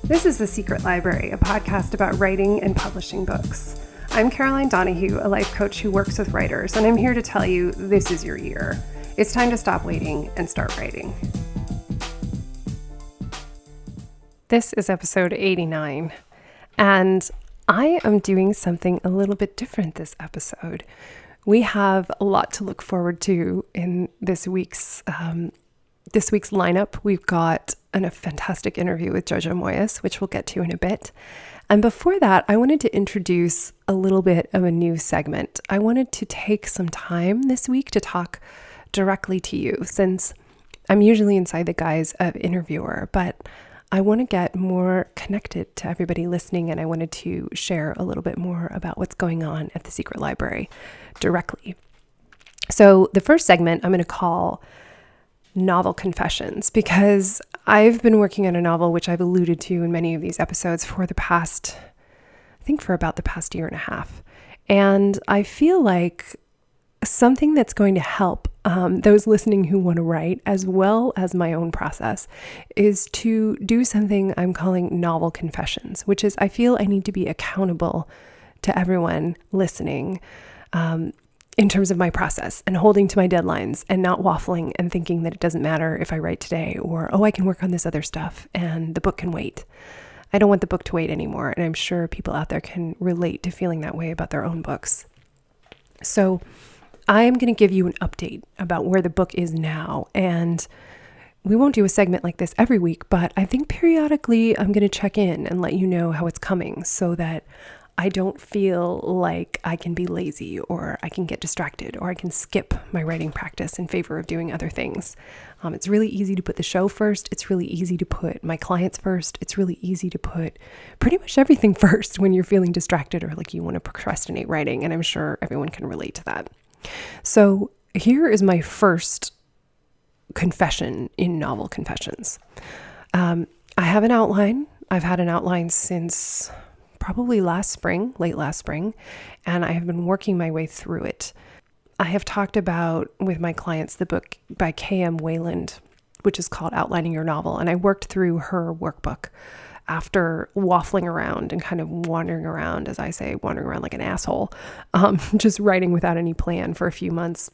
This is The Secret Library, a podcast about writing and publishing books. I'm Caroline Donahue, a life coach who works with writers, and I'm here to tell you this is your year. It's time to stop waiting and start writing. This is episode 89, and I am doing something a little bit different this episode. We have a lot to look forward to in this week's lineup. We've got a fantastic interview with Jojo Moyes, which we'll get to in a bit. And before that, I wanted to introduce a little bit of a new segment. I wanted to take some time this week to talk directly to you, since I'm usually inside the guise of interviewer, but I want to get more connected to everybody listening, and I wanted to share a little bit more about what's going on at the Secret Library directly. So the first segment I'm going to call Novel Confessions, because I've been working on a novel, which I've alluded to in many of these episodes for about the past year and a half. And I feel like something that's going to help those listening who want to write, as well as my own process, is to do something I'm calling Novel Confessions, which is I feel I need to be accountable to everyone listening in terms of my process and holding to my deadlines and not waffling and thinking that it doesn't matter if I write today, or, I can work on this other stuff and the book can wait. I don't want the book to wait anymore. And I'm sure people out there can relate to feeling that way about their own books. So I'm going to give you an update about where the book is now. And we won't do a segment like this every week, but I think periodically I'm going to check in and let you know how it's coming, so that I don't feel like I can be lazy, or I can get distracted, or I can skip my writing practice in favor of doing other things. It's really easy to put the show first. It's really easy to put my clients first. It's really easy to put pretty much everything first when you're feeling distracted or like you want to procrastinate writing. And I'm sure everyone can relate to that. So here is my first confession in Novel Confessions. I have an outline. I've had an outline since probably late last spring, and I have been working my way through it. I have talked about with my clients the book by K.M. Wayland, which is called Outlining Your Novel, and I worked through her workbook after waffling around and kind of wandering around, as I say, wandering around like an asshole, just writing without any plan for a few months,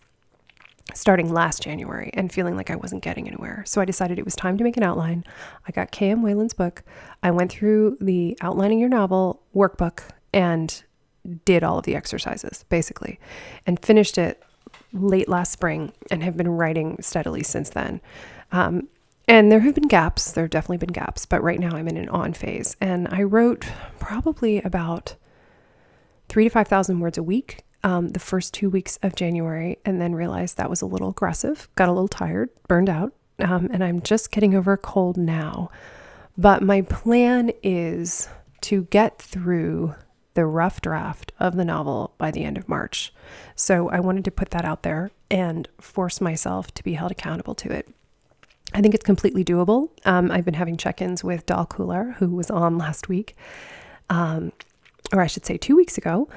starting last January, and feeling like I wasn't getting anywhere. So I decided it was time to make an outline. I got K.M. Wayland's book. I went through the Outlining Your Novel workbook and did all of the exercises, basically, and finished it late last spring and have been writing steadily since then. And there have been gaps. There have definitely been gaps, but right now I'm in an on phase. And I wrote probably about 3,000 to 5,000 words a week the first 2 weeks of January, and then realized that was a little aggressive, got a little tired, burned out, and I'm just getting over a cold now. But my plan is to get through the rough draft of the novel by the end of March. So I wanted to put that out there and force myself to be held accountable to it. I think it's completely doable. I've been having check-ins with Dal Kular, who was on last week, or I should say 2 weeks ago.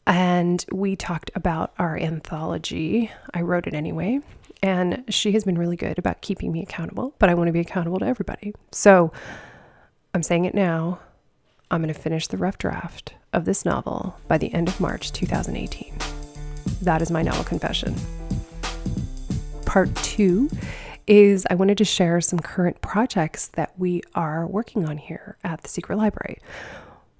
And we talked about our anthology. I wrote it anyway. And she has been really good about keeping me accountable, but I want to be accountable to everybody. So I'm saying it now. I'm going to finish the rough draft of this novel by the end of March 2018. That is my novel confession. Part 2 is I wanted to share some current projects that we are working on here at the Secret Library.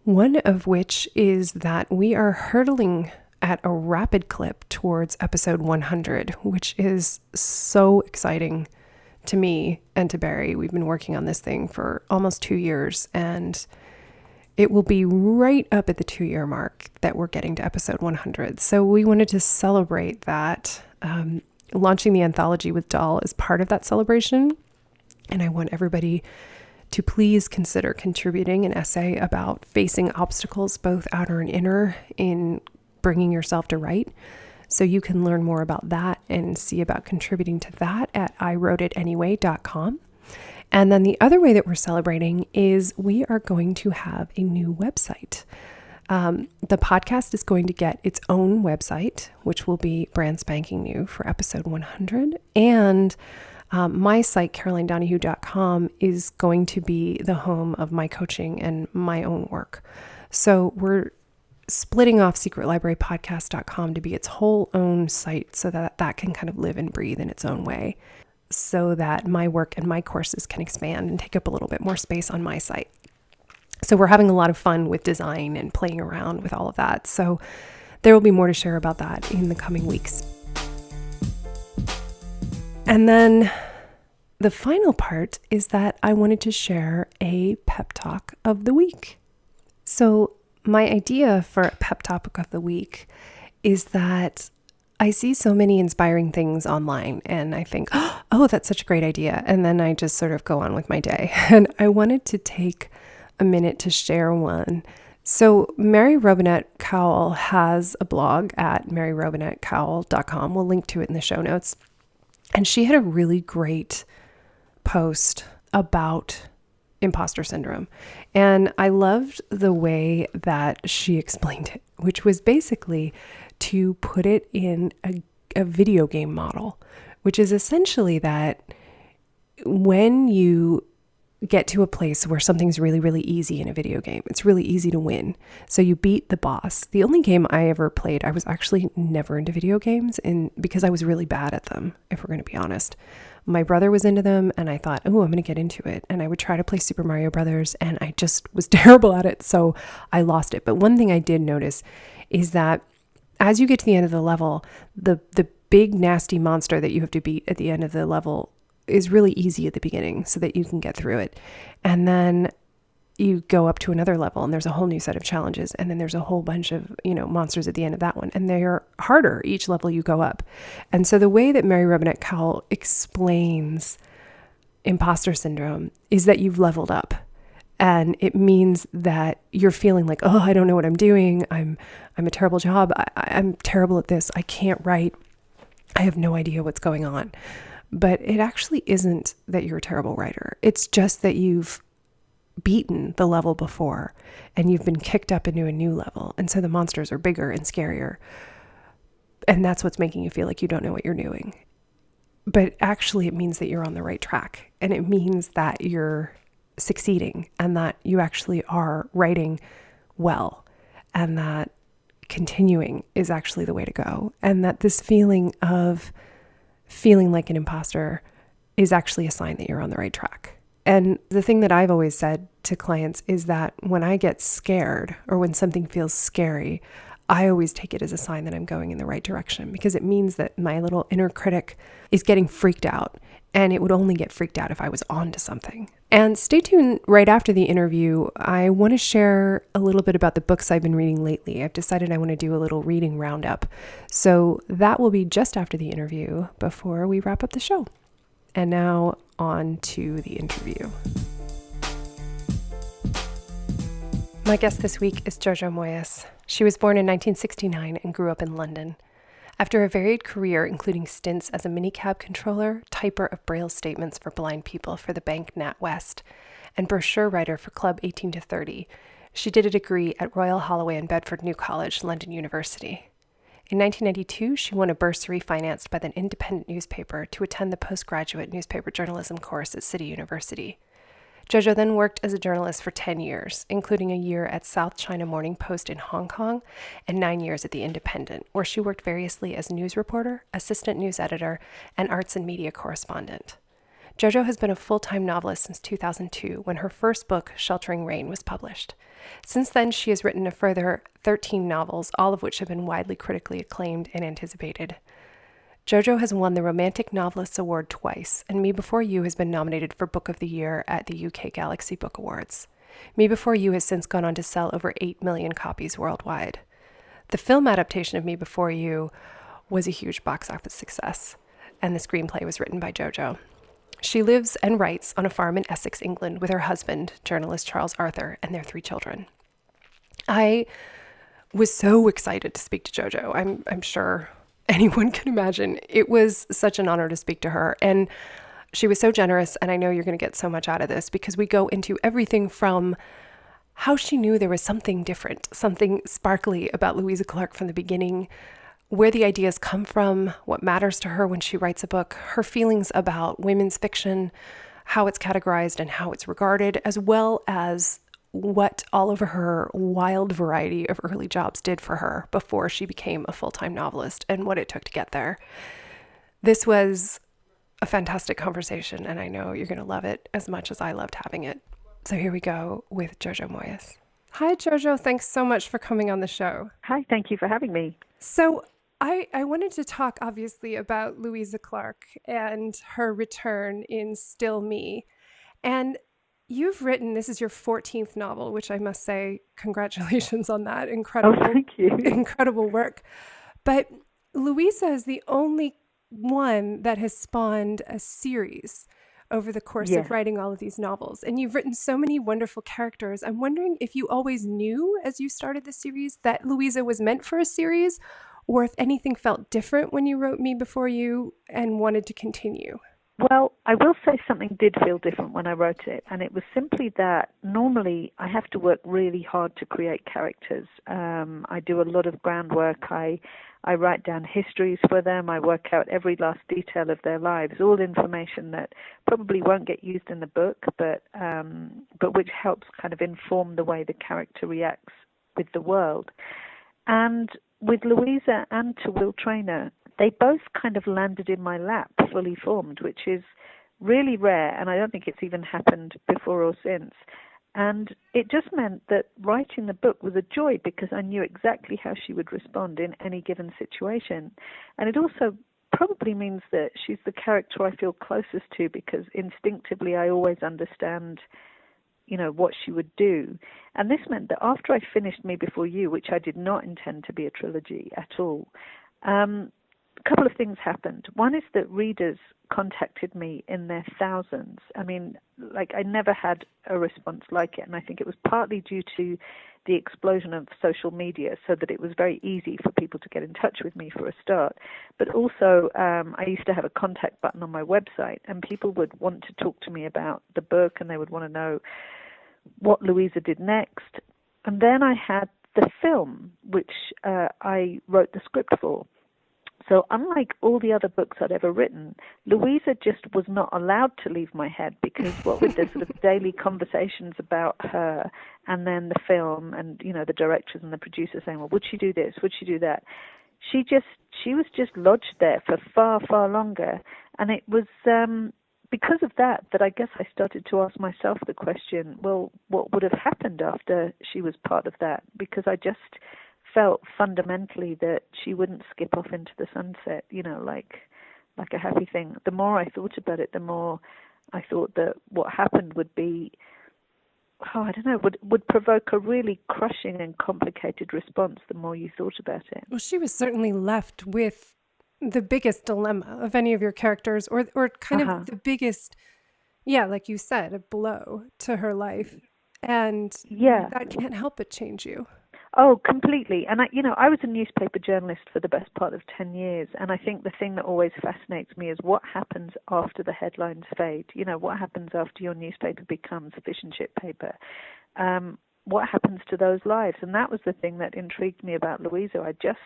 One of which is that we are hurtling at a rapid clip towards episode 100, which is so exciting to me and to Barry. We've been working on this thing for almost 2 years, and it will be right up at the 2-year mark that we're getting to episode 100. So we wanted to celebrate that. Launching the anthology with Dal is part of that celebration, and I want everybody to please consider contributing an essay about facing obstacles, both outer and inner, in bringing yourself to write. So you can learn more about that and see about contributing to that at iwroteitanyway.com. And then the other way that we're celebrating is we are going to have a new website. The podcast is going to get its own website, which will be brand spanking new for episode 100. And My site, carolinedonahue.com, is going to be the home of my coaching and my own work. So we're splitting off secretlibrarypodcast.com to be its whole own site so that that can kind of live and breathe in its own way, so that my work and my courses can expand and take up a little bit more space on my site. So we're having a lot of fun with design and playing around with all of that. So there will be more to share about that in the coming weeks. And then the final part is that I wanted to share a pep talk of the week. So my idea for a pep talk of the week is that I see so many inspiring things online and I think, oh, that's such a great idea. And then I just sort of go on with my day. And I wanted to take a minute to share one. So Mary Robinette Cowell has a blog at maryrobinettekowell.com. We'll link to it in the show notes. And she had a really great post about imposter syndrome. And I loved the way that she explained it, which was basically to put it in a video game model, which is essentially that when you get to a place where something's really, really easy in a video game, it's really easy to win. So you beat the boss. The only game I ever played, I was actually never into video games because I was really bad at them, if we're going to be honest. My brother was into them and I thought, oh, I'm going to get into it. And I would try to play Super Mario Brothers and I just was terrible at it. So I lost it. But one thing I did notice is that as you get to the end of the level, the big nasty monster that you have to beat at the end of the level is really easy at the beginning so that you can get through it. And then you go up to another level and there's a whole new set of challenges. And then there's a whole bunch of, monsters at the end of that one. And they're harder each level you go up. And so the way that Mary Robinette Cowell explains imposter syndrome is that you've leveled up. And it means that you're feeling like, oh, I don't know what I'm doing. I'm a terrible job. I'm terrible at this. I can't write. I have no idea what's going on. But it actually isn't that you're a terrible writer. It's just that you've beaten the level before and you've been kicked up into a new level. And so the monsters are bigger and scarier. And that's what's making you feel like you don't know what you're doing. But actually it means that you're on the right track. And it means that you're succeeding and that you actually are writing well and that continuing is actually the way to go. And that this feeling of feeling like an imposter is actually a sign that you're on the right track. And the thing that I've always said to clients is that when I get scared or when something feels scary, I always take it as a sign that I'm going in the right direction because it means that my little inner critic is getting freaked out, and it would only get freaked out if I was onto something. And stay tuned right after the interview. I want to share a little bit about the books I've been reading lately. I've decided I want to do a little reading roundup. So that will be just after the interview before we wrap up the show. And now on to the interview. My guest this week is Jojo Moyes. She was born in 1969 and grew up in London. After a varied career, including stints as a minicab controller, typer of Braille statements for blind people for the bank NatWest, and brochure writer for Club 18 to 30, she did a degree at Royal Holloway and Bedford New College, London University. In 1992, she won a bursary financed by the Independent newspaper to attend the postgraduate newspaper journalism course at City University. Jojo then worked as a journalist for 10 years, including a year at South China Morning Post in Hong Kong and 9 years at The Independent, where she worked variously as news reporter, assistant news editor, and arts and media correspondent. Jojo has been a full-time novelist since 2002, when her first book, Sheltering Rain, was published. Since then, she has written a further 13 novels, all of which have been widely critically acclaimed and anticipated. Jojo has won the Romantic Novelists Award twice, and Me Before You has been nominated for Book of the Year at the UK Galaxy Book Awards. Me Before You has since gone on to sell over 8 million copies worldwide. The film adaptation of Me Before You was a huge box office success, and the screenplay was written by Jojo. She lives and writes on a farm in Essex, England, with her husband, journalist Charles Arthur, and their 3 children. I was so excited to speak to Jojo. I'm sure anyone can imagine. It was such an honor to speak to her. And she was so generous. And I know you're going to get so much out of this because we go into everything from how she knew there was something different, something sparkly about Louisa Clark from the beginning, where the ideas come from, what matters to her when she writes a book, her feelings about women's fiction, how it's categorized and how it's regarded, as well as what all of her wild variety of early jobs did for her before she became a full-time novelist and what it took to get there. This was a fantastic conversation, and I know you're going to love it as much as I loved having it. So here we go with Jojo Moyes. Hi, Jojo. Thanks so much for coming on the show. Hi, thank you for having me. So I wanted to talk, obviously, about Louisa Clark and her return in Still Me. And you've written, this is your 14th novel, which I must say, congratulations on that. Oh, Incredible, thank you. incredible work. But Louisa is the only one that has spawned a series over the course of Yes. writing all of these novels. And you've written so many wonderful characters. I'm wondering if you always knew as you started the series that Louisa was meant for a series, or if anything felt different when you wrote Me Before You and wanted to continue. Well, I will say something did feel different when I wrote it, and it was simply that normally I have to work really hard to create characters. I do a lot of groundwork. I write down histories for them. I work out every last detail of their lives, all information that probably won't get used in the book, but which helps kind of inform the way the character reacts with the world. And with Louisa and To Will Trainer, they both kind of landed in my lap fully formed, which is really rare, and I don't think it's even happened before or since. And it just meant that writing the book was a joy because I knew exactly how she would respond in any given situation. And it also probably means that she's the character I feel closest to because instinctively I always understand, what she would do. And this meant that after I finished Me Before You, which I did not intend to be a trilogy at all, a couple of things happened. One is that readers contacted me in their thousands. I mean, I never had a response like it, and I think it was partly due to the explosion of social media, so that it was very easy for people to get in touch with me for a start. But also, I used to have a contact button on my website, and people would want to talk to me about the book, and they would want to know what Louisa did next. And then I had the film, which I wrote the script for. So unlike all the other books I'd ever written, Louisa just was not allowed to leave my head because what with the sort of daily conversations about her and then the film and, the directors and the producers saying, well, would she do this? Would she do that? She was just lodged there for far, far longer. And it was because of that I guess I started to ask myself the question, well, what would have happened after she was part of that? Because I just felt fundamentally that she wouldn't skip off into the sunset, like a happy thing. The more I thought about it, the more I thought that what happened would be, I don't know, would provoke a really crushing and complicated response the more you thought about it. Well, she was certainly left with the biggest dilemma of any of your characters, or kind of the biggest, like you said, a blow to her life. And Yeah. that can't help but change you. Oh, completely. And I was a newspaper journalist for the best part of 10 years. And I think the thing that always fascinates me is what happens after the headlines fade. What happens after your newspaper becomes a fish and chip paper? What happens to those lives? And that was the thing that intrigued me about Louisa. I just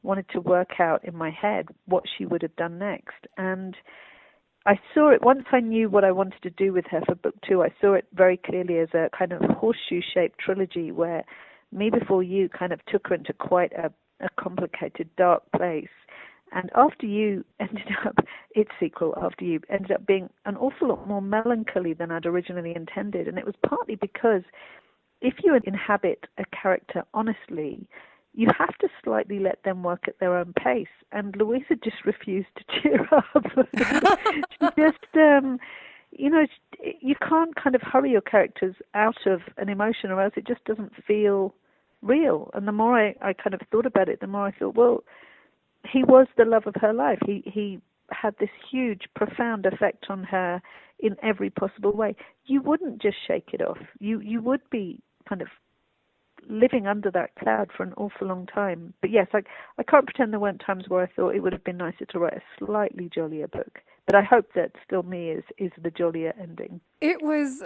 wanted to work out in my head what she would have done next. And I saw it, once I knew what I wanted to do with her for book 2, I saw it very clearly as a kind of horseshoe-shaped trilogy where Me Before You kind of took her into quite a complicated, dark place. And After You ended up, its sequel, After You, ended up being an awful lot more melancholy than I'd originally intended. And it was partly because if you inhabit a character honestly, you have to slightly let them work at their own pace. And Louisa just refused to cheer up. She just, you can't kind of hurry your characters out of an emotion or else it just doesn't feel real. And the more I kind of thought about it, the more I thought, well, he was the love of her life. He had this huge, profound effect on her in every possible way. You wouldn't just shake it off. You would be kind of living under that cloud for an awful long time. But yes, I can't pretend there weren't times where I thought it would have been nicer to write a slightly jollier book. But I hope that Still Me is the jollier ending. It was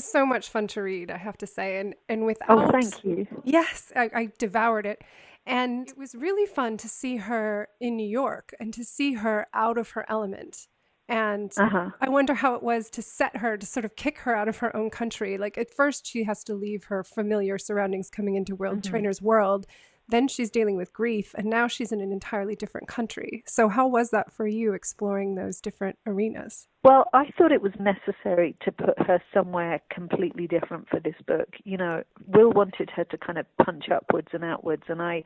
so much fun to read, I have to say, and Oh, without, thank you. yes, I devoured it. And it was really fun to see her in New York and to see her out of her element. And Uh-huh. I wonder how it was to set her, to sort of kick her out of her own country. Like at first, she has to leave her familiar surroundings coming into World Hmm. Trainer's World. Then she's dealing with grief, and now she's in an entirely different country. So, how was that for you exploring those different arenas? Well, I thought it was necessary to put her somewhere completely different for this book. Will wanted her to kind of punch upwards and outwards, and I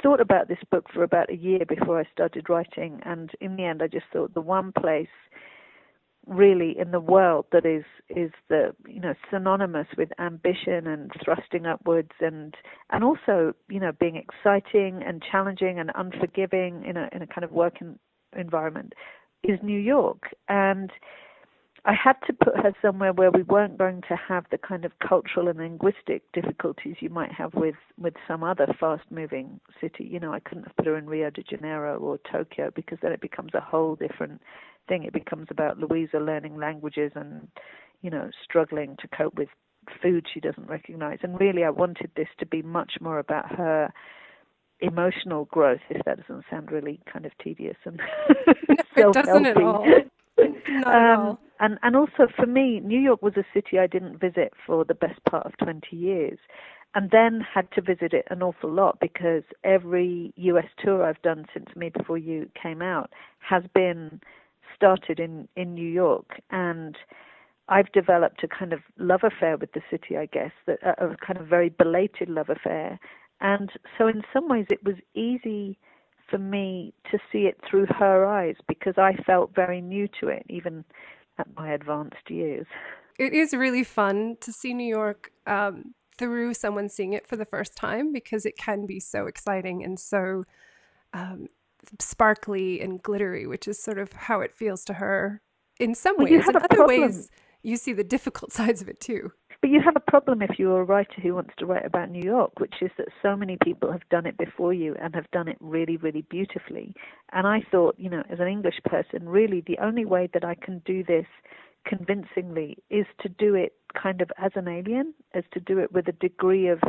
thought about this book for about a year before I started writing, and in the end I just thought the one place really in the world that is the synonymous with ambition and thrusting upwards and also being exciting and challenging and unforgiving in a kind of working environment is New York. And I had to put her somewhere where we weren't going to have the kind of cultural and linguistic difficulties you might have with some other fast-moving city. I couldn't have put her in Rio de Janeiro or Tokyo, because then it becomes a whole different thing. It becomes about Louisa learning languages and, struggling to cope with food she doesn't recognize. And really, I wanted this to be much more about her emotional growth, if that doesn't sound really kind of tedious and No, it doesn't at self-helpy. all. Not at all. And also for me, New York was a city I didn't visit for the best part of 20 years, and then had to visit it an awful lot because every US tour I've done since Me Before You came out has been started in New York. And I've developed a kind of love affair with the city, I guess, that a kind of very belated love affair. And so in some ways it was easy for me to see it through her eyes because I felt very new to it, even at my advanced years. It is really fun to see New York through someone seeing it for the first time, because it can be so exciting and so um, sparkly and glittery, which is sort of how it feels to her in some Well, you ways. have In a other problem. ways, you see the difficult sides of it too. But you have a problem if you're a writer who wants to write about New York, which is that so many people have done it before you and have done it really, really beautifully. And I thought, as an English person, really the only way that I can do this convincingly is to do it kind of as an alien, as to do it with a degree of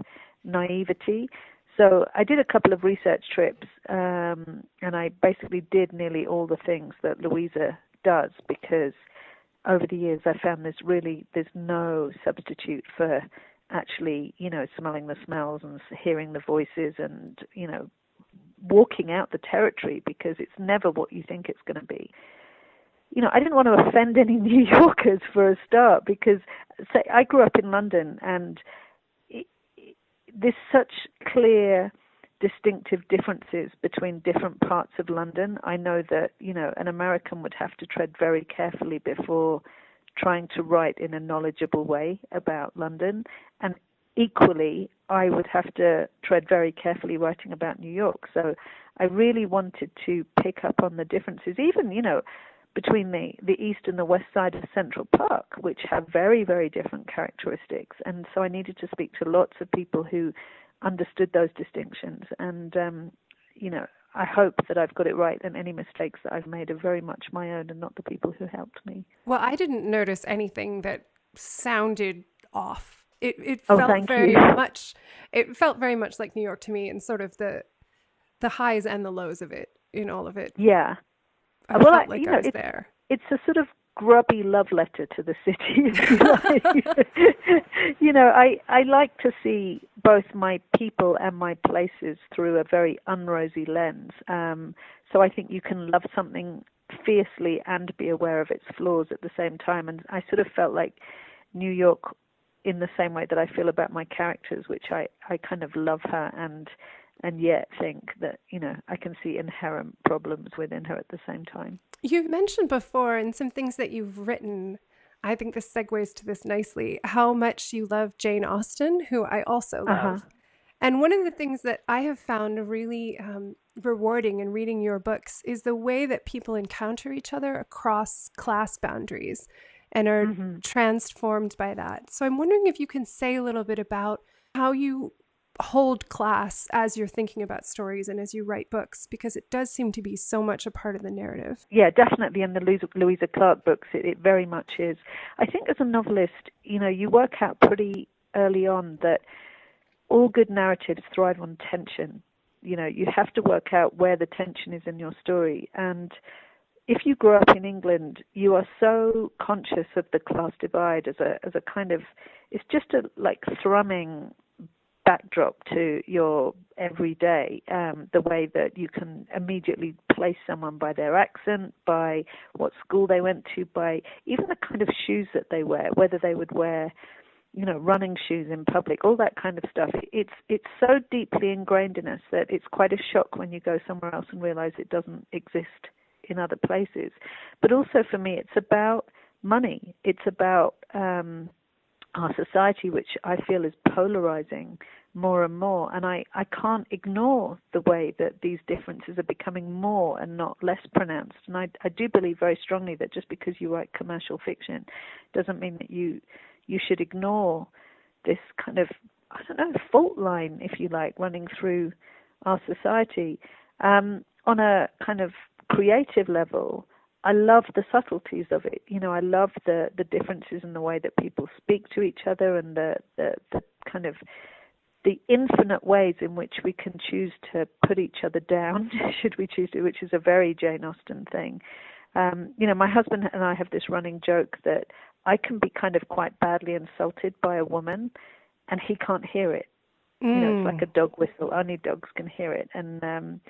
naivety. So I did a couple of research trips, and I basically did nearly all the things that Louisa does, because over the years I found there's no substitute for actually, smelling the smells and hearing the voices and, walking out the territory, because it's never what you think it's going to be. I didn't want to offend any New Yorkers for a start, because say, I grew up in London, and there's such clear distinctive differences between different parts of London. I know that, an American would have to tread very carefully before trying to write in a knowledgeable way about London. And equally, I would have to tread very carefully writing about New York. So I really wanted to pick up on the differences, even, between the east and the west side of Central Park, which have very, very different characteristics. And so I needed to speak to lots of people who understood those distinctions. And, I hope that I've got it right, and any mistakes that I've made are very much my own and not the people who helped me. Well, I didn't notice anything that sounded off. It Oh, felt thank you. very much like New York to me, and sort of the highs and the lows of it, in all of it. Yeah. I Well, felt like I was there. it's a sort of grubby love letter to the city, if you like. I like to see both my people and my places through a very unrosy lens. So I think you can love something fiercely and be aware of its flaws at the same time. And I sort of felt like New York, in the same way that I feel about my characters, which I kind of love her and yet think that, I can see inherent problems within her at the same time. You've mentioned before, in some things that you've written, I think this segues to this nicely, how much you love Jane Austen, who I also Uh-huh. love. And one of the things that I have found really rewarding in reading your books is the way that people encounter each other across class boundaries and are Hmm. transformed by that. So I'm wondering if you can say a little bit about how you hold class as you're thinking about stories and as you write books, because it does seem to be so much a part of the narrative. Yeah, definitely. In the Louisa Clark books, it very much is. I think as a novelist, you work out pretty early on that all good narratives thrive on tension. you have to work out where the tension is in your story. And if you grow up in England, you are so conscious of the class divide as a kind of, it's just a like thrumming backdrop to your everyday, the way that you can immediately place someone by their accent, by what school they went to, by even the kind of shoes that they wear, whether they would wear, running shoes in public, all that kind of stuff. It's so deeply ingrained in us that it's quite a shock when you go somewhere else and realize it doesn't exist in other places. But also for me, it's about money. It's about our society, which I feel is polarizing more and more. And I can't ignore the way that these differences are becoming more and not less pronounced. And I do believe very strongly that just because you write commercial fiction doesn't mean that you should ignore this kind of, I don't know, fault line, if you like, running through our society. On a kind of creative level, I love the subtleties of it. I love the differences in the way that people speak to each other, and the kind of the infinite ways in which we can choose to put each other down, should we choose to, which is a very Jane Austen thing. My husband and I have this running joke that I can be kind of quite badly insulted by a woman, and he can't hear it. It's like a dog whistle. Only dogs can hear it. And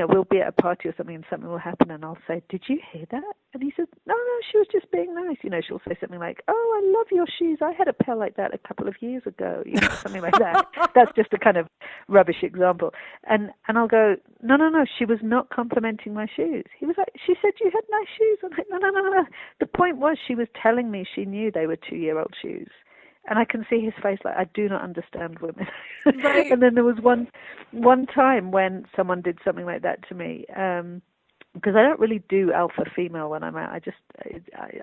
we'll be at a party or something, and something will happen, and I'll say, "Did you hear that?" And he says, "No, she was just being nice." She'll say something like, "Oh, I love your shoes. I had a pair like that a couple of years ago." Something like that. That's just a kind of rubbish example. And I'll go, No, she was not complimenting my shoes. He was like, "She said you had nice shoes." I'm like, No. The point was, she was telling me she knew they were 2-year-old shoes. And I can see his face like, I do not understand women. Right. And then there was one time when someone did something like that to me, because I don't really do alpha female when I'm out.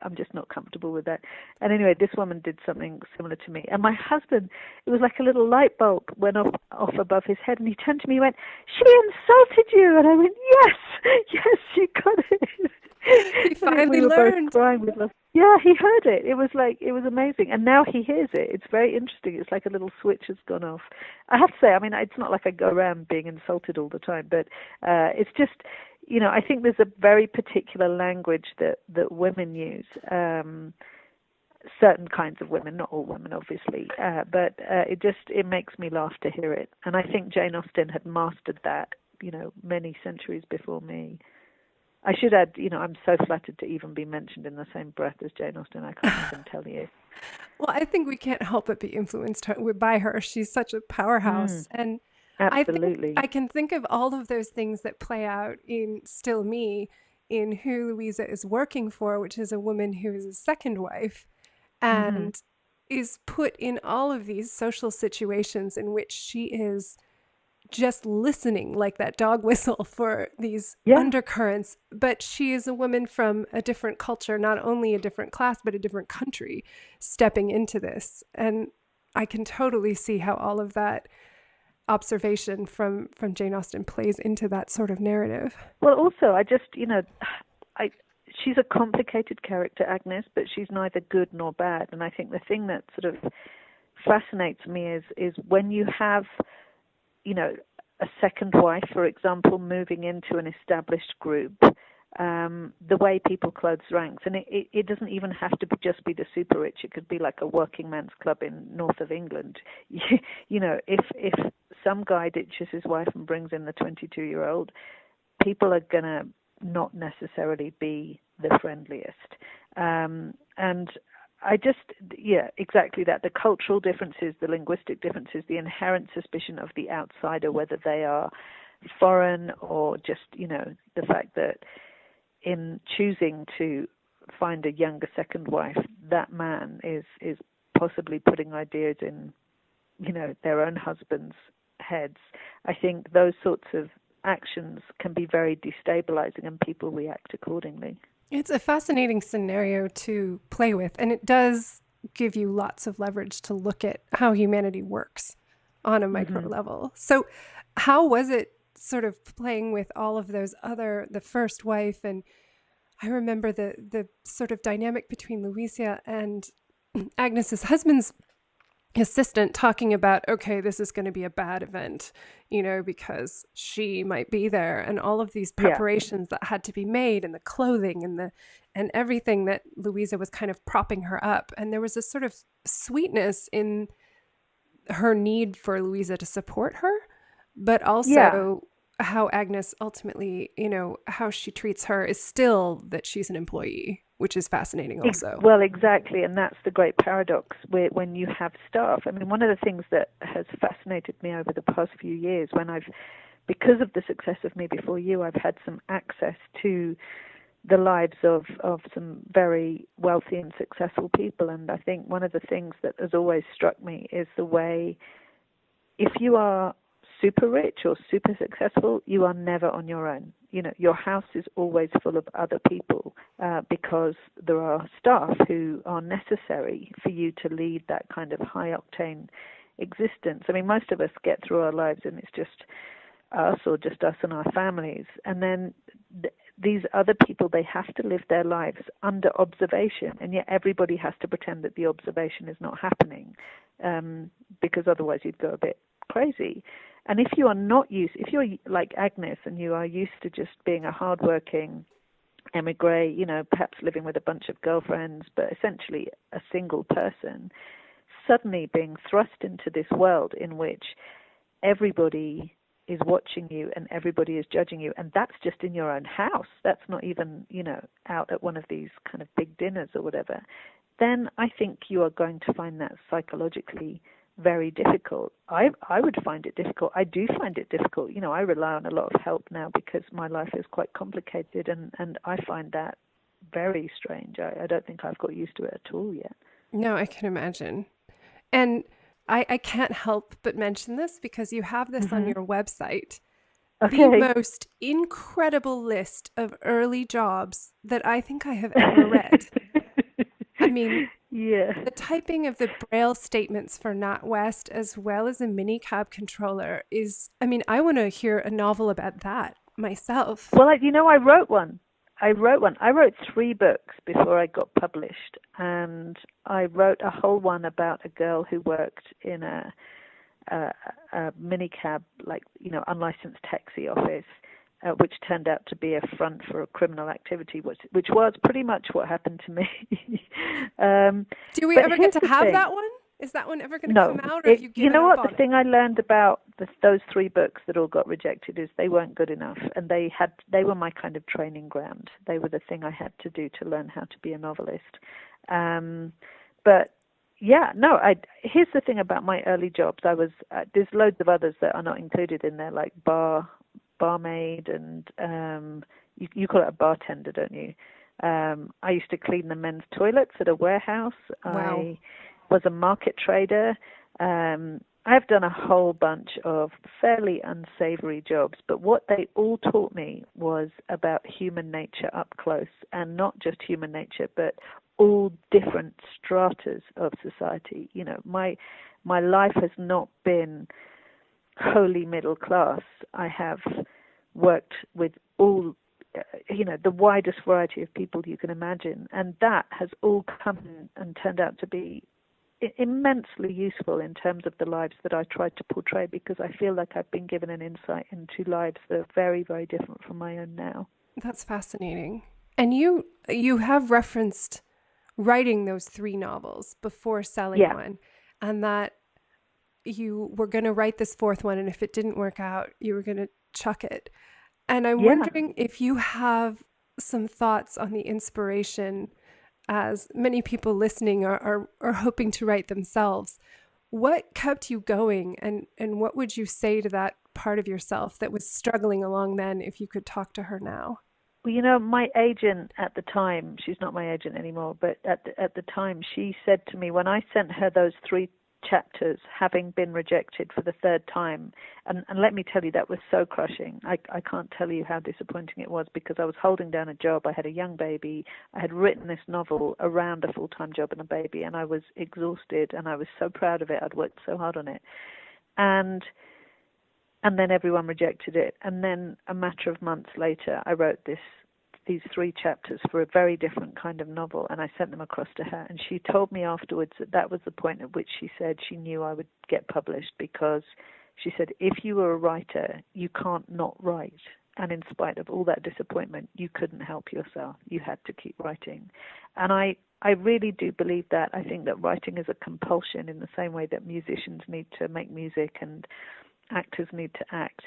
I'm just not comfortable with that. And anyway, this woman did something similar to me. And my husband, it was like a little light bulb went off above his head, and he turned to me and went, "She insulted you." And I went, yes, she got it. He finally we were learned. both crying with love. Yeah, he heard it. It was amazing. And now he hears it. It's very interesting. It's like a little switch has gone off. I have to say, it's not like I go around being insulted all the time, but it's just, I think there's a very particular language that women use. Certain kinds of women, not all women, obviously, but it makes me laugh to hear it. And I think Jane Austen had mastered that, many centuries before me. I should add, I'm so flattered to even be mentioned in the same breath as Jane Austen. I can't even tell you. Well, I think we can't help but be influenced by her. She's such a powerhouse. And Absolutely. I can think of all of those things that play out in Still Me, in who Louisa is working for, which is a woman who is a second wife and is put in all of these social situations in which she is just listening like that dog whistle for these undercurrents. But she is a woman from a different culture, not only a different class, but a different country stepping into this. And I can totally see how all of that observation from Jane Austen plays into that sort of narrative. Well, also, she's a complicated character, Agnes, but she's neither good nor bad. And I think the thing that sort of fascinates me is when you have a second wife, for example, moving into an established group, the way people clothes ranks. And it doesn't even have to just be the super rich. It could be like a working man's club in north of England. If some guy ditches his wife and brings in the 22-year-old, people are going to not necessarily be the friendliest. And I just, exactly that. The cultural differences, the linguistic differences, the inherent suspicion of the outsider, whether they are foreign or just, the fact that in choosing to find a younger second wife, that man is possibly putting ideas in, their own husband's heads. I think those sorts of actions can be very destabilizing, and people react accordingly. It's a fascinating scenario to play with, and it does give you lots of leverage to look at how humanity works on a micro level. So how was it sort of playing with all of those the first wife? And I remember the sort of dynamic between Louisa and Agnes's husband's assistant talking about, okay, this is going to be a bad event, because she might be there, and all of these Yeah, preparations that had to be made, and the clothing and everything, that Louisa was kind of propping her up. And there was a sort of sweetness in her need for Louisa to support her, but yeah. also how Agnes ultimately, how she treats her is still that she's an employee, which is fascinating also. Well, exactly, and that's the great paradox when you have staff. I mean, one of the things that has fascinated me over the past few years, because of the success of Me Before You, I've had some access to the lives of some very wealthy and successful people. And I think one of the things that has always struck me is the way, if you are super rich or super successful, you are never on your own. Your house is always full of other people because there are staff who are necessary for you to lead that kind of high octane existence. I mean, most of us get through our lives and it's just us, or just us and our families. And then these other people, they have to live their lives under observation, and yet everybody has to pretend that the observation is not happening, because otherwise you'd go a bit crazy. And if if you're like Agnes and you are used to just being a hardworking emigre, perhaps living with a bunch of girlfriends, but essentially a single person, suddenly being thrust into this world in which everybody is watching you and everybody is judging you, and that's just in your own house. That's not even, out at one of these kind of big dinners or whatever. Then I think you are going to find that psychologically very difficult. I would find it difficult. I do find it difficult. I rely on a lot of help now because my life is quite complicated, and I find that very strange. I don't think I've got used to it at all yet. No, I can imagine. And I can't help but mention this because you have this on Hmm. your website, the Okay. most incredible list of early jobs that I think I have ever read. I mean, Yeah. the typing of the Braille statements for NatWest as well as a mini cab controller is, I mean, I want to hear a novel about that myself. Well, I wrote one. I wrote one. I wrote 3 books before I got published, and I wrote a whole one about a girl who worked in a, a minicab, like unlicensed taxi office, which turned out to be a front for a criminal activity, which was pretty much what happened to me. um, Do we but ever get here's to the have thing. that one? Is that one ever going to come No, out, or have you you given know up what? The on it? thing I learned about those 3 books that all got rejected is they weren't good enough, and they were my kind of training ground. They were the thing I had to do to learn how to be a novelist. Um, but yeah, no. Here's the thing about my early jobs. There's loads of others that are not included in there, like barmaid, and you call it a bartender, don't you? I used to clean the men's toilets at a warehouse. Wow. I was a market trader. I've done a whole bunch of fairly unsavory jobs, but what they all taught me was about human nature up close, and not just human nature, but all different stratas of society. My life has not been wholly middle class. I have worked with all, the widest variety of people you can imagine, and that has all come and turned out to be immensely useful in terms of the lives that I tried to portray, because I feel like I've been given an insight into lives that are very, very different from my own now. That's fascinating. And you have referenced writing those 3 novels before selling Yeah, one, and that you were going to write this 4th one, and if it didn't work out, you were going to chuck it. And I'm yeah. wondering if you have some thoughts on the inspiration, as many people listening are hoping to write themselves. What kept you going, and what would you say to that part of yourself that was struggling along then, if you could talk to her now? Well, my agent at the time, she's not my agent anymore, but at the time, she said to me when I sent her those 3 chapters, having been rejected for the 3rd time, and let me tell you, that was so crushing. I can't tell you how disappointing it was, because I was holding down a job. I had a young baby. I had written this novel around a full-time job and a baby, and I was exhausted, and I was so proud of it. I'd worked so hard on it. And then everyone rejected it. And then a matter of months later, I wrote this these 3 chapters for a very different kind of novel, and I sent them across to her. And she told me afterwards that that was the point at which she said she knew I would get published, because she said, if you were a writer, you can't not write. And in spite of all that disappointment, you couldn't help yourself. You had to keep writing. And I really do believe that. I think that writing is a compulsion in the same way that musicians need to make music and actors need to act.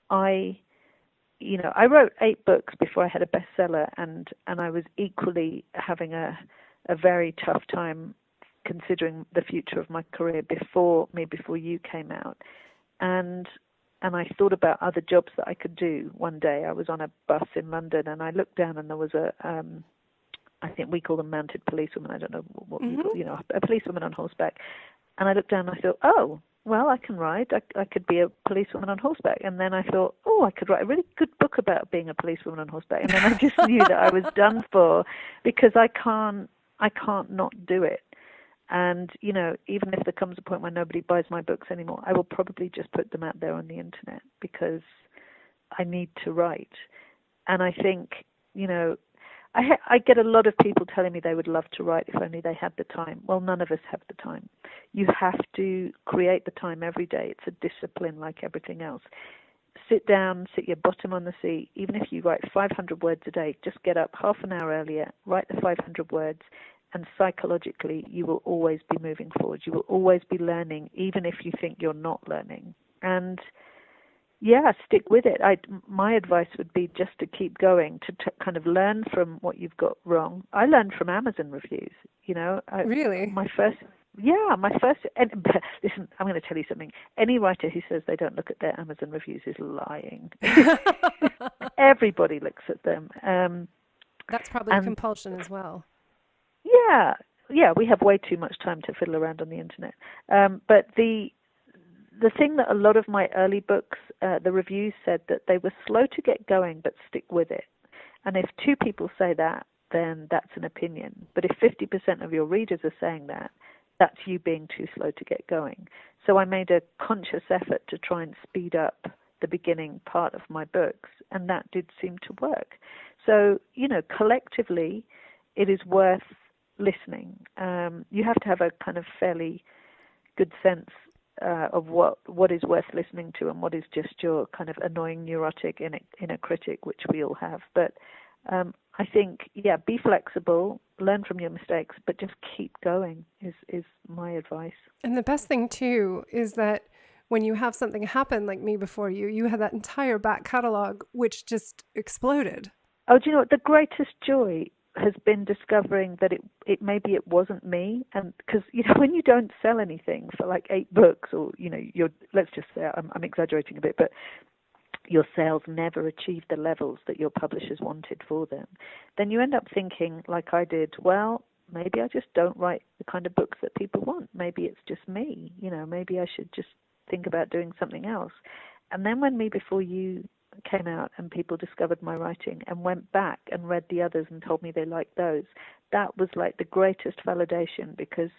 I wrote 8 books before I had a bestseller, and I was equally having a very tough time considering the future of my career before You came out. And I thought about other jobs that I could do. One day I was on a bus in London, and I looked down, and there was I think we call them mounted policewomen. I don't know what a policewoman on horseback. And I looked down, and I thought, oh, well, I can ride. I could be a policewoman on horseback. And then I thought, oh, I could write a really good book about being a policewoman on horseback. And then I just knew that I was done for, because I can't not do it. And, even if there comes a point where nobody buys my books anymore, I will probably just put them out there on the internet, because I need to write. And I think, I get a lot of people telling me they would love to write if only they had the time. Well, none of us have the time. You have to create the time every day. It's a discipline like everything else. Sit down, sit your bottom on the seat. Even if you write 500 words a day, just get up half an hour earlier, write the 500 words, and psychologically you will always be moving forward. You will always be learning, even if you think you're not learning. And yeah, stick with it. My advice would be just to keep going, to kind of learn from what you've got wrong. I learned from Amazon reviews, Really? My first, and listen, I'm going to tell you something. Any writer who says they don't look at their Amazon reviews is lying. Everybody looks at them. That's probably a compulsion as well. Yeah, we have way too much time to fiddle around on the internet. But the thing that a lot of my early books, the reviews said that they were slow to get going, but stick with it. And if 2 people say that, then that's an opinion. But if 50% of your readers are saying that, that's you being too slow to get going. So I made a conscious effort to try and speed up the beginning part of my books, and that did seem to work. So, collectively, it is worth listening. You have to have a kind of fairly good sense of what is worth listening to and what is just your kind of annoying neurotic inner critic, which we all have. But I think, be flexible, learn from your mistakes, but just keep going is my advice. And the best thing too is that when you have something happen like Me Before You had that entire back catalog which just exploded. Oh, do you know what? The greatest joy has been discovering that it maybe it wasn't me. And because when you don't sell anything for like 8 books, or let's just say I'm exaggerating a bit, but your sales never achieve the levels that your publishers wanted for them, then you end up thinking, like I did, well, maybe I just don't write the kind of books that people want. Maybe it's just me. Maybe I should just think about doing something else. And then when Me Before You came out and people discovered my writing and went back and read the others and told me they liked those, that was like the greatest validation, because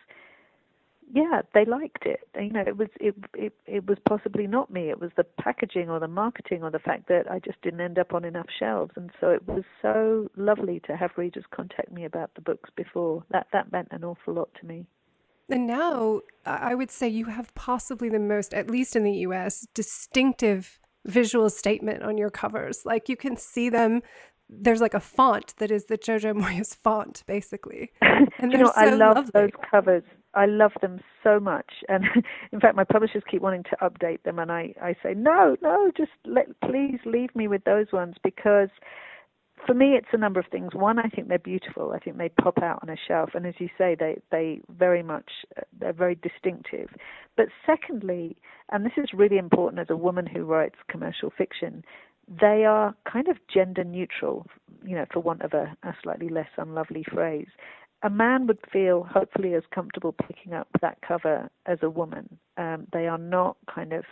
they liked it. It was possibly not me. It was the packaging or the marketing or the fact that I just didn't end up on enough shelves. And so it was so lovely to have readers contact me about the books before. That meant an awful lot to me. And now I would say you have possibly the most, at least in the US, distinctive visual statement on your covers. Like you can see them. There's like a font that is the Jojo Moyes font, basically. And I love lovely. those covers. I love them so much. And in fact, my publishers keep wanting to update them. And I say, no, just please leave me with those ones, because for me, it's a number of things. One, I think they're beautiful. I think they pop out on a shelf. And as you say, they're very distinctive. But secondly, and this is really important as a woman who writes commercial fiction, they are kind of gender neutral, for want of a slightly less unlovely phrase. A man would feel hopefully as comfortable picking up that cover as a woman. They are not kind of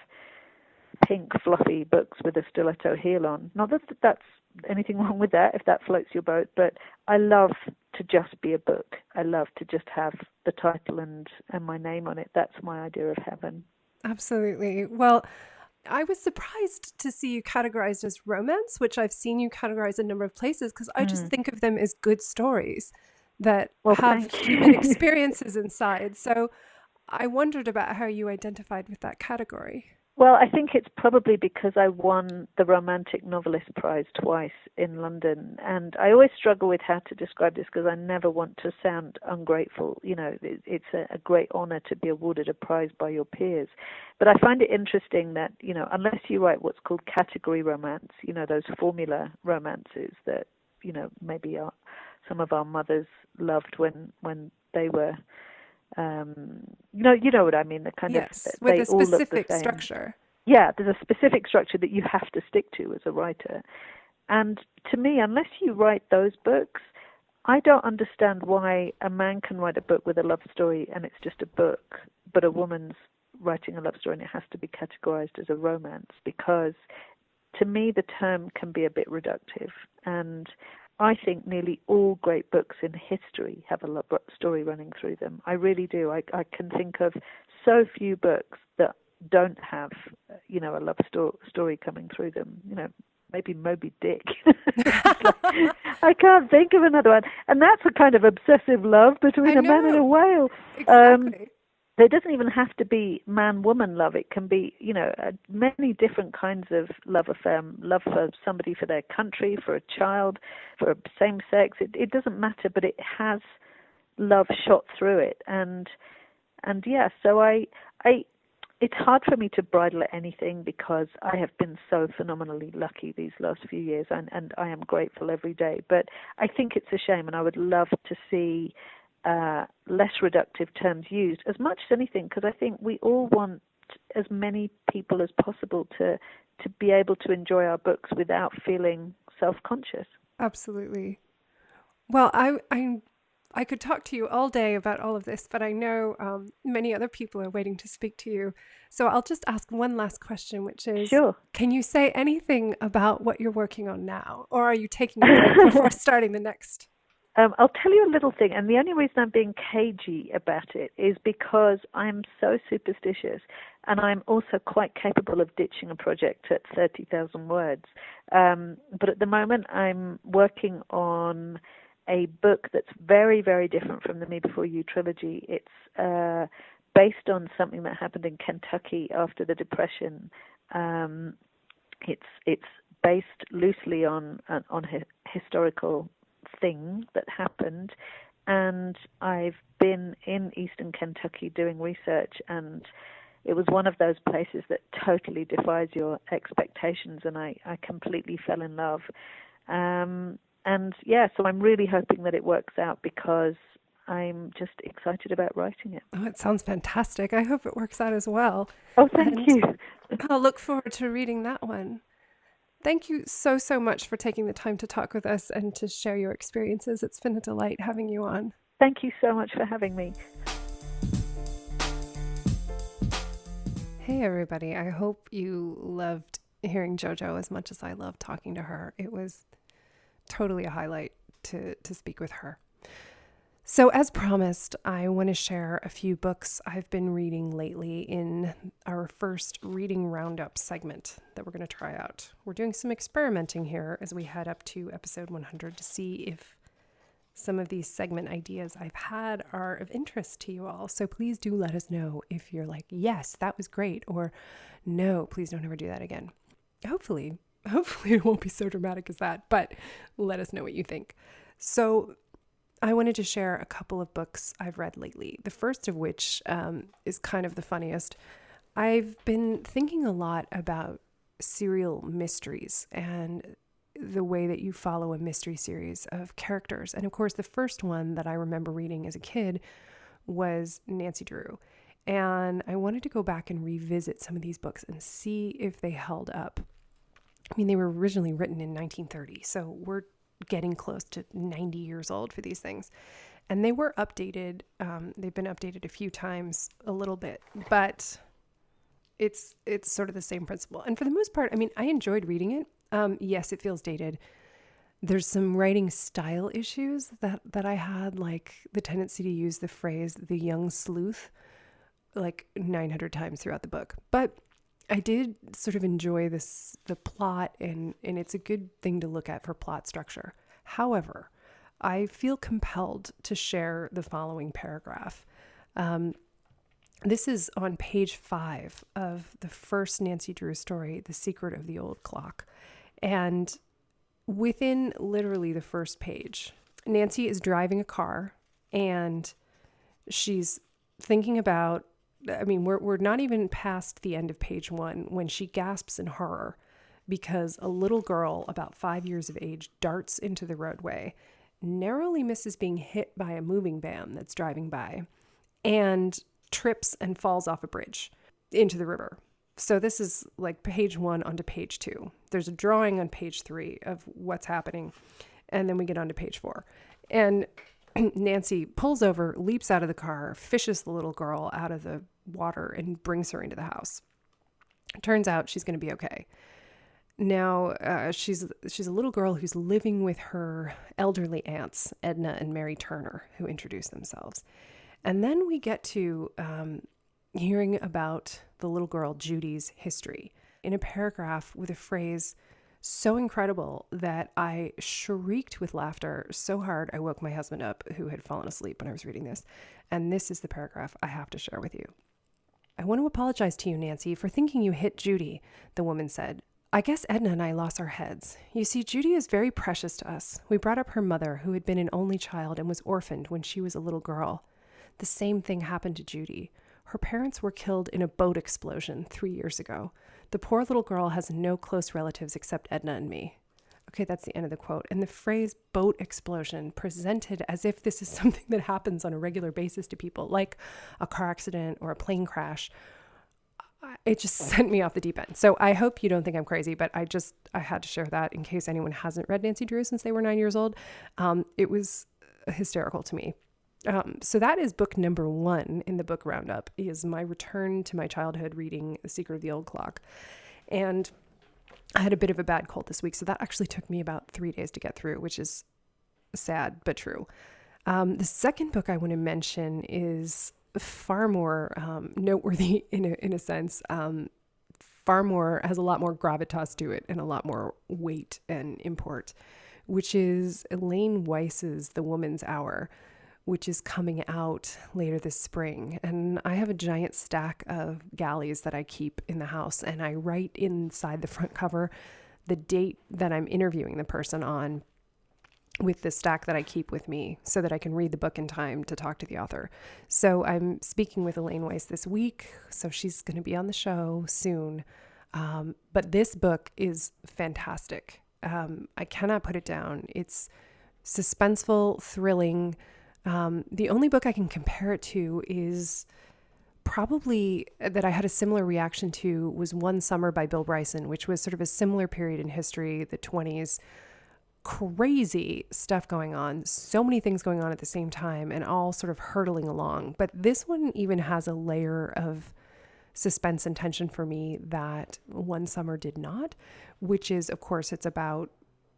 pink fluffy books with a stiletto heel on. Not that that's anything wrong with that, if that floats your boat, but I love to just be a book. I love to just have the title and my name on it. That's my idea of heaven. Absolutely. Well, I was surprised to see you categorized as romance, which I've seen you categorize a number of places because I just Mm. think of them as good stories that Well, have thank human you. experiences inside. So I wondered about how you identified with that category. Well, I think it's probably because I won the Romantic Novelist Prize twice in London. And I always struggle with how to describe this because I never want to sound ungrateful. You know, it's a great honor to be awarded a prize by your peers. But I find it interesting that, you know, unless you write what's called category romance, you know, those formula romances that, you know, maybe some of our mothers loved when they were you know what I mean. The kind of Yes, with they a all look the specific same. structure. Yeah, there's a specific structure that you have to stick to as a writer. And to me, unless you write those books, I don't understand why a man can write a book with a love story and it's just a book, but a woman's writing a love story and it has to be categorized as a romance, because to me the term can be a bit reductive. And I think nearly all great books in history have a love story running through them. I really do. I can think of so few books that don't have, you know, a love story coming through them. You know, maybe Moby Dick. I can't think of another one. And that's a kind of obsessive love I between a man and a know, whale. exactly. There doesn't even have to be man-woman love. It can be, you know, many different kinds of love affair. Love for somebody, for their country, for a child, for same sex. It doesn't matter, but it has love shot through it. And yeah, so it's hard for me to bridle at anything because I have been so phenomenally lucky these last few years, and I am grateful every day. But I think it's a shame, and I would love to see less reductive terms used as much as anything, because I think we all want as many people as possible to be able to enjoy our books without feeling self-conscious. Absolutely. Well, I could talk to you all day about all of this, but I know many other people are waiting to speak to you. So I'll just ask one last question, which is, Sure. can you say anything about what you're working on now? Or are you taking a break before starting the next? I'll tell you a little thing, and the only reason I'm being cagey about it is because I'm so superstitious, and I'm also quite capable of ditching a project at 30,000 words. But at the moment, I'm working on a book that's very, very different from the Me Before You trilogy. It's based on something that happened in Kentucky after the Depression. It's based loosely on a historical thing that happened, and I've been in Eastern Kentucky doing research, and it was one of those places that totally defies your expectations, and I completely fell in love. And yeah, so I'm really hoping that it works out because I'm just excited about writing it. Oh, it sounds fantastic. I hope it works out as well. Oh, thank And you. I'll look forward to reading that one. Thank you so, so much for taking the time to talk with us and to share your experiences. It's been a delight having you on. Thank you so much for having me. Hey, everybody. I hope you loved hearing JoJo as much as I loved talking to her. It was totally a highlight to speak with her. So, as promised, I want to share a few books I've been reading lately in our first reading roundup segment that we're going to try out. We're doing some experimenting here as we head up to episode 100 to see if some of these segment ideas I've had are of interest to you all. So please do let us know if you're like, yes, that was great, or no, please don't ever do that again. Hopefully it won't be so dramatic as that, but let us know what you think. So I wanted to share a couple of books I've read lately, the first of which is kind of the funniest. I've been thinking a lot about serial mysteries and the way that you follow a mystery series of characters. And of course, the first one that I remember reading as a kid was Nancy Drew. And I wanted to go back and revisit some of these books and see if they held up. I mean, they were originally written in 1930, so we're getting close to 90 years old for these things. And they were updated. They've been updated a few times, a little bit, but it's sort of the same principle. And for the most part, I mean, I enjoyed reading it. Yes, it feels dated. There's some writing style issues that I had, like the tendency to use the phrase "the young sleuth" like 900 times throughout the book. But I did sort of enjoy the plot, and it's a good thing to look at for plot structure. However, I feel compelled to share the following paragraph. This is on page 5 of the first Nancy Drew story, The Secret of the Old Clock. And within literally the first page, Nancy is driving a car and she's thinking about, we're not even past the end of page 1 when she gasps in horror because a little girl about 5 years of age darts into the roadway, narrowly misses being hit by a moving van that's driving by, and trips and falls off a bridge into the river. So this is like page 1 onto page 2. There's a drawing on page 3 of what's happening. And then we get on to page 4. And Nancy pulls over, leaps out of the car, fishes the little girl out of the water, and brings her into the house. It turns out she's going to be okay. Now, she's a little girl who's living with her elderly aunts, Edna and Mary Turner, who introduce themselves. And then we get to hearing about the little girl, Judy's history, in a paragraph with a phrase so incredible that I shrieked with laughter so hard I woke my husband up, who had fallen asleep when I was reading this. And this is the paragraph I have to share with you. "I want to apologize to you, Nancy, for thinking you hit Judy," the woman said. "I guess Edna and I lost our heads. You see, Judy is very precious to us. We brought up her mother, who had been an only child and was orphaned when she was a little girl. The same thing happened to Judy. Her parents were killed in a boat explosion 3 years ago. The poor little girl has no close relatives except Edna and me." Okay, that's the end of the quote. And the phrase boat explosion presented as if this is something that happens on a regular basis to people, like a car accident or a plane crash. It just sent me off the deep end. So I hope you don't think I'm crazy, but I had to share that in case anyone hasn't read Nancy Drew since they were 9 years old. It was hysterical to me. So that is book number 1 in the book roundup, is my return to my childhood reading The Secret of the Old Clock. And I had a bit of a bad cold this week, so that actually took me about 3 days to get through, which is sad but true. The second book I want to mention is far more noteworthy in a sense, has a lot more gravitas to it and a lot more weight and import, which is Elaine Weiss's The Woman's Hour, which is coming out later this spring. And I have a giant stack of galleys that I keep in the house, and I write inside the front cover the date that I'm interviewing the person on with the stack that I keep with me so that I can read the book in time to talk to the author. So I'm speaking with Elaine Weiss this week, so she's going to be on the show soon. But this book is fantastic. I cannot put it down. It's suspenseful, thrilling. The only book I can compare it to is probably that I had a similar reaction to was One Summer by Bill Bryson, which was sort of a similar period in history, the 20s. Crazy stuff going on, so many things going on at the same time and all sort of hurtling along. But this one even has a layer of suspense and tension for me that One Summer did not, which is, of course, it's about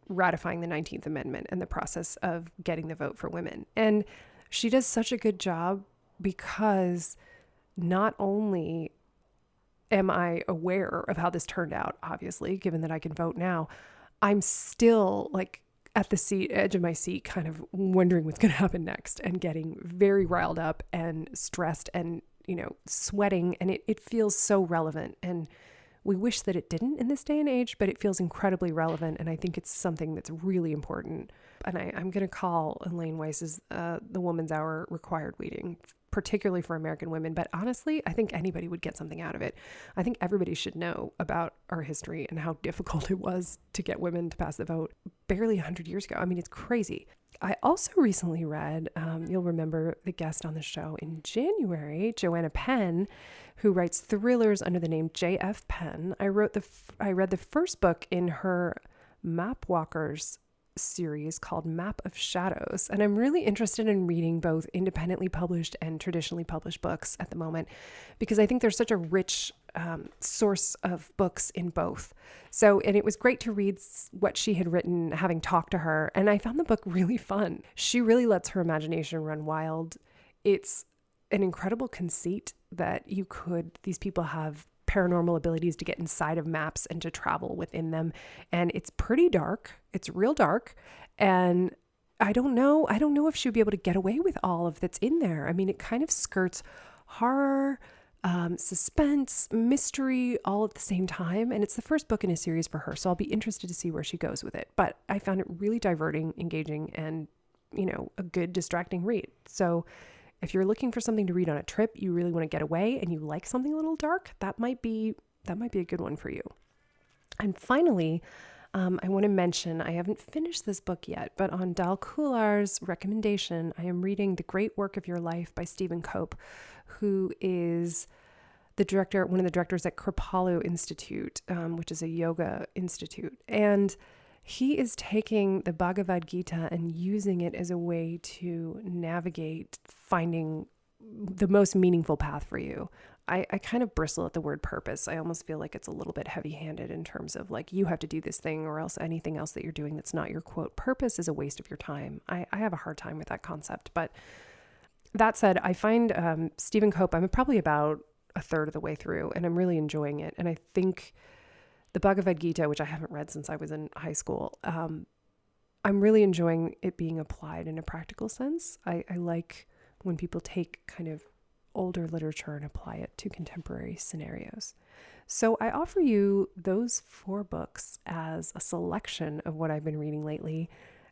ratifying the 19th Amendment and the process of getting the vote for women. And she does such a good job because not only am I aware of how this turned out, obviously, given that I can vote now, I'm still like at the edge of my seat, kind of wondering what's going to happen next and getting very riled up and stressed and, sweating. And it feels so relevant. And we wish that it didn't in this day and age, but it feels incredibly relevant. And I think it's something that's really important. And I'm going to call Elaine Weiss's The Woman's Hour required reading, particularly for American women. But honestly, I think anybody would get something out of it. I think everybody should know about our history and how difficult it was to get women to pass the vote barely 100 years ago. I mean, it's crazy. I also recently read, you'll remember the guest on the show in January, Joanna Penn, who writes thrillers under the name J.F. Penn. I read the first book in her Map Walkers series called Map of Shadows. And I'm really interested in reading both independently published and traditionally published books at the moment, because I think there's such a rich source of books in both. And it was great to read what she had written, having talked to her. And I found the book really fun. She really lets her imagination run wild. It's an incredible conceit that these people have paranormal abilities to get inside of maps and to travel within them. And it's pretty dark. It's real dark. And I don't know if she'd be able to get away with all of that's in there. I mean, it kind of skirts horror, suspense, mystery, all at the same time. And it's the first book in a series for her. So I'll be interested to see where she goes with it. But I found it really diverting, engaging, and, a good distracting read. So if you're looking for something to read on a trip, you really want to get away and you like something a little dark, that might be a good one for you. And finally, I want to mention, I haven't finished this book yet, but on Dal Kular's recommendation, I am reading The Great Work of Your Life by Stephen Cope, who is one of the directors at Kripalu Institute, which is a yoga institute. And he is taking the Bhagavad Gita and using it as a way to navigate finding the most meaningful path for you. I kind of bristle at the word purpose. I almost feel like it's a little bit heavy-handed in terms of like, you have to do this thing or else anything else that you're doing that's not your quote purpose is a waste of your time. I have a hard time with that concept. But that said, I find Stephen Cope, I'm probably about a third of the way through and I'm really enjoying it. And I think the Bhagavad Gita, which I haven't read since I was in high school, I'm really enjoying it being applied in a practical sense. I like when people take kind of older literature and apply it to contemporary scenarios. So I offer you those 4 books as a selection of what I've been reading lately.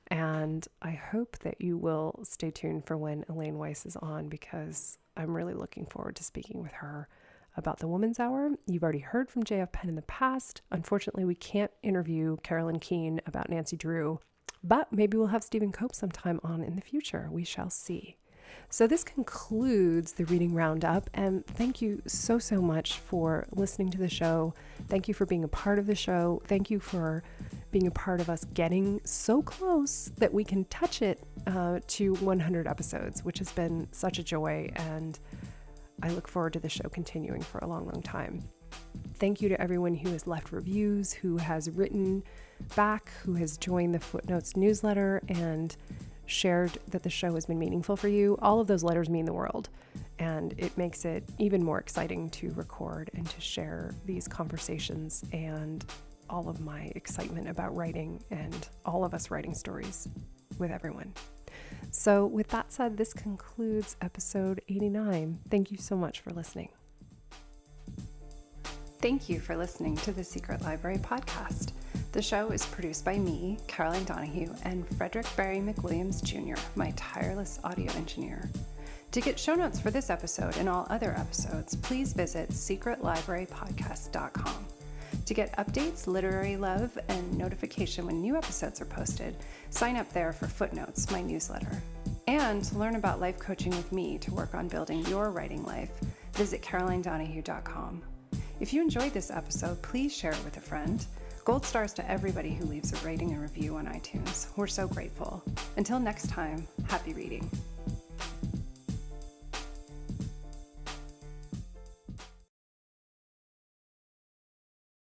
And I hope that you will stay tuned for when Elaine Weiss is on, because I'm really looking forward to speaking with her about The Woman's Hour. You've already heard from J.F. Penn in the past. Unfortunately, we can't interview Carolyn Keene about Nancy Drew, but maybe we'll have Stephen Cope sometime on in the future. We shall see. So this concludes the reading roundup, and thank you so much for listening to the show. Thank you for being a part of the show. Thank you for being a part of us getting so close that we can touch it to 100 episodes, which has been such a joy, and I look forward to the show continuing for a long time. Thank you to everyone who has left reviews, who has written back, who has joined the Footnotes newsletter and shared that the show has been meaningful for you. All of those letters mean the world, and it makes it even more exciting to record and to share these conversations and all of my excitement about writing and all of us writing stories with everyone. So with that said, this concludes episode 89. Thank you so much for listening. Thank you for listening to the Secret Library podcast. The show is produced by me, Caroline Donahue, and Frederick Barry McWilliams Jr., my tireless audio engineer. To get show notes for this episode and all other episodes, please visit secretlibrarypodcast.com. To get updates, literary love, and notification when new episodes are posted, sign up there for Footnotes, my newsletter. And to learn about life coaching with me to work on building your writing life, visit carolinedonahue.com. If you enjoyed this episode, please share it with a friend. Gold stars to everybody who leaves a rating and review on iTunes. We're so grateful. Until next time, happy reading.